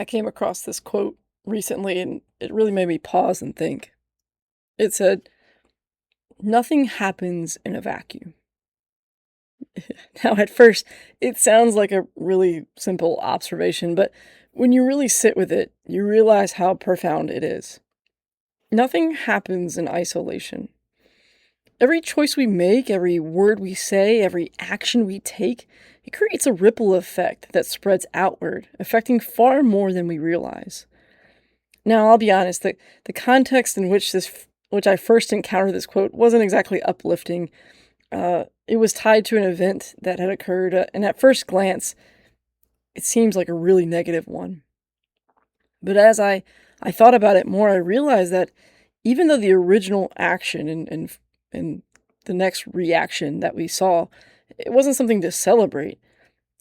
I came across this quote recently and it really made me pause and think. It said, "Nothing happens in a vacuum." Now, at first, it sounds like a really simple observation, but when you really sit with it, you realize how profound it is. Nothing happens in isolation. Every choice we make, every word we say, every action we take, it creates a ripple effect that spreads outward, affecting far more than we realize. Now, I'll be honest, the context in which I first encountered this quote wasn't exactly uplifting. It was tied to an event that had occurred, and at first glance, it seems like a really negative one. But as I thought about it more, I realized that even though the original action and the next reaction that we saw, it wasn't something to celebrate.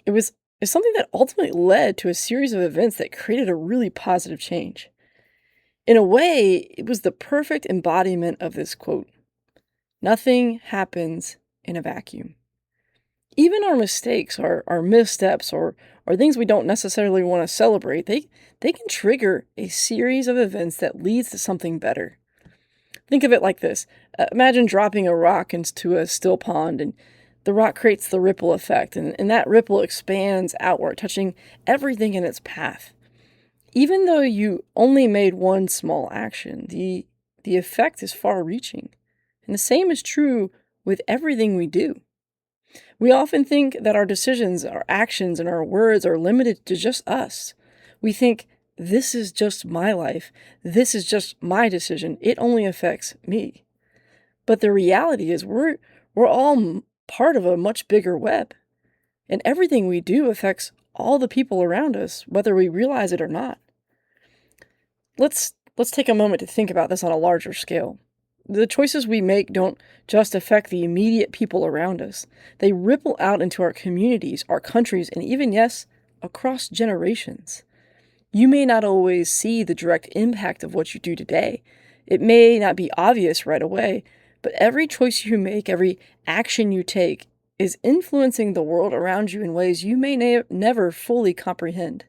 It was it's something that ultimately led to a series of events that created a really positive change. In a way, it was the perfect embodiment of this quote. Nothing happens in a vacuum. Even our mistakes, our missteps, or things we don't necessarily want to celebrate, they can trigger a series of events that leads to something better. Think of it like this. Imagine dropping a rock into a still pond, and the rock creates the ripple effect, and that ripple expands outward, touching everything in its path. Even though you only made one small action, the effect is far reaching. And the same is true with everything we do. We often think that our decisions, our actions, and our words are limited to just us. We think, this is just my life. This is just my decision. It only affects me. But the reality is we're all part of a much bigger web. And everything we do affects all the people around us, whether we realize it or not. Let's take a moment to think about this on a larger scale. The choices we make don't just affect the immediate people around us. They ripple out into our communities, our countries, and even, yes, across generations. You may not always see the direct impact of what you do today. It may not be obvious right away, but every choice you make, every action you take, is influencing the world around you in ways you may never fully comprehend.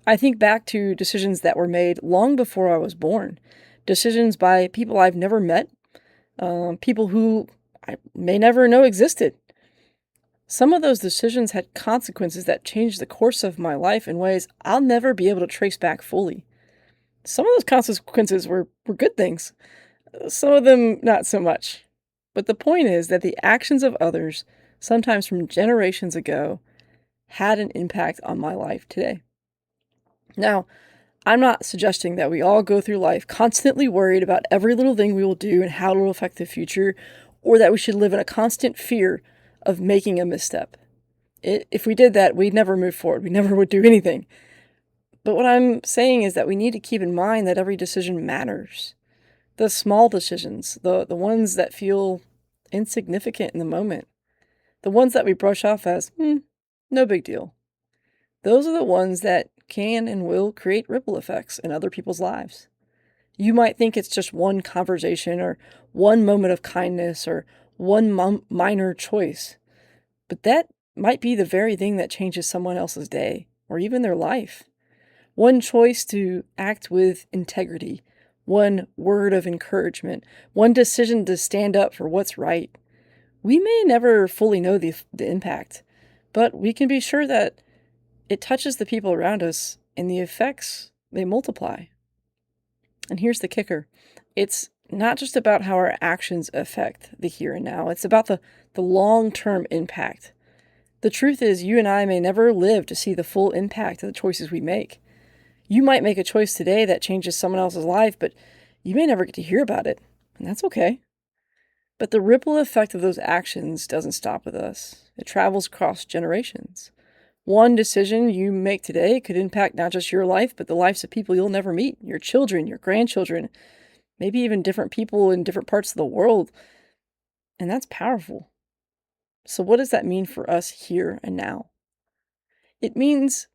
I think back to decisions that were made long before I was born, decisions by people I've never met, people who I may never know existed. Some of those decisions had consequences that changed the course of my life in ways I'll never be able to trace back fully. Some of those consequences were good things, some of them not so much. But the point is that the actions of others, sometimes from generations ago, had an impact on my life today. Now, I'm not suggesting that we all go through life constantly worried about every little thing we will do and how it will affect the future, or that we should live in a constant fear of making a misstep. If we did that, we'd never move forward. We never would do anything. But what I'm saying is that we need to keep in mind that every decision matters. The small decisions, the ones that feel insignificant in the moment, the ones that we brush off as, no big deal. Those are the ones that can and will create ripple effects in other people's lives. You might think it's just one conversation or one moment of kindness or one minor choice, but that might be the very thing that changes someone else's day or even their life. One choice to act with integrity, one word of encouragement, one decision to stand up for what's right. We may never fully know the impact, but we can be sure that it touches the people around us, and the effects, they multiply. And here's the kicker. It's not just about how our actions affect the here and now. It's about the long-term impact. The truth is, you and I may never live to see the full impact of the choices we make. You might make a choice today that changes someone else's life, but you may never get to hear about it, and that's okay. But the ripple effect of those actions doesn't stop with us. It travels across generations. One decision you make today could impact not just your life, but the lives of people you'll never meet, your children, your grandchildren, maybe even different people in different parts of the world. And that's powerful. So what does that mean for us here and now? It means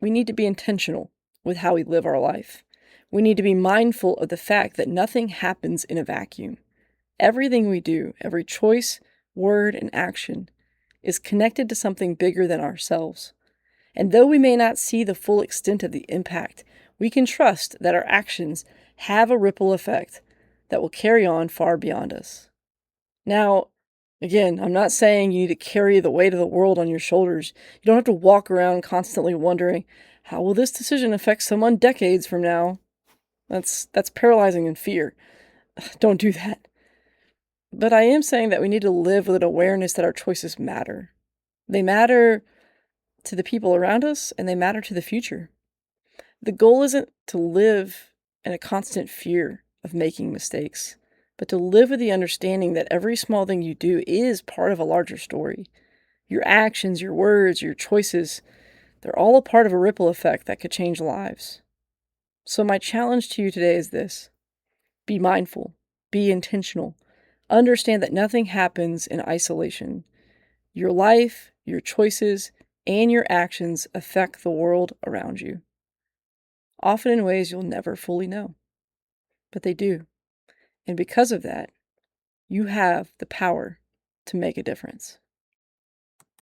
we need to be intentional with how we live our life. We need to be mindful of the fact that nothing happens in a vacuum. Everything we do, every choice, word, and action is connected to something bigger than ourselves. And though we may not see the full extent of the impact, we can trust that our actions have a ripple effect that will carry on far beyond us. Now, again, I'm not saying you need to carry the weight of the world on your shoulders. You don't have to walk around constantly wondering, how will this decision affect someone decades from now? That's paralyzing and fear. Don't do that. But I am saying that we need to live with an awareness that our choices matter. They matter to the people around us, and they matter to the future. The goal isn't to live in a constant fear of making mistakes, but to live with the understanding that every small thing you do is part of a larger story. Your actions, your words, your choices, they're all a part of a ripple effect that could change lives. So my challenge to you today is this: be mindful, be intentional, understand that nothing happens in isolation. Your life, your choices, and your actions affect the world around you, often in ways you'll never fully know. But they do. And because of that, you have the power to make a difference.